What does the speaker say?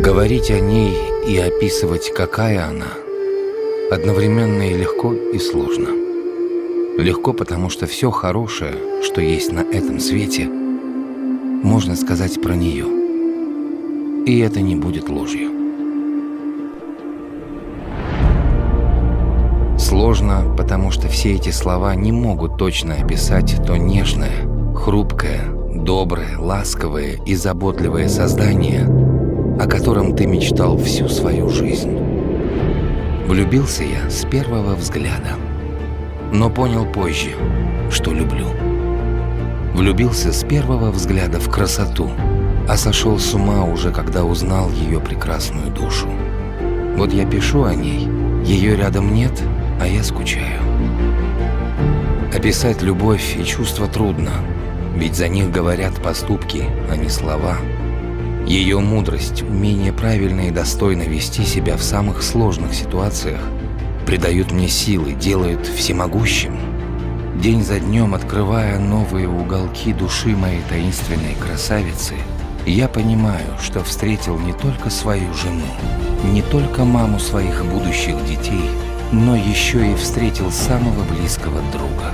Говорить о ней и описывать, какая она, одновременно и легко, и сложно. Легко, потому что все хорошее, что есть на этом свете, можно сказать про нее. И это не будет ложью. Сложно, потому что все эти слова не могут точно описать то нежное, хрупкое, доброе, ласковое и заботливое создание, о котором ты мечтал всю свою жизнь. Влюбился я с первого взгляда, но понял позже, что люблю. Влюбился с первого взгляда в красоту, а сошел с ума уже, когда узнал ее прекрасную душу. Вот я пишу о ней, ее рядом нет, а я скучаю. Описать любовь и чувства трудно, ведь за них говорят поступки, а не слова. Ее мудрость, умение правильно и достойно вести себя в самых сложных ситуациях придают мне силы, делают всемогущим. День за днем, открывая новые уголки души моей таинственной красавицы, я понимаю, что встретил не только свою жену, не только маму своих будущих детей, но еще и встретил самого близкого друга.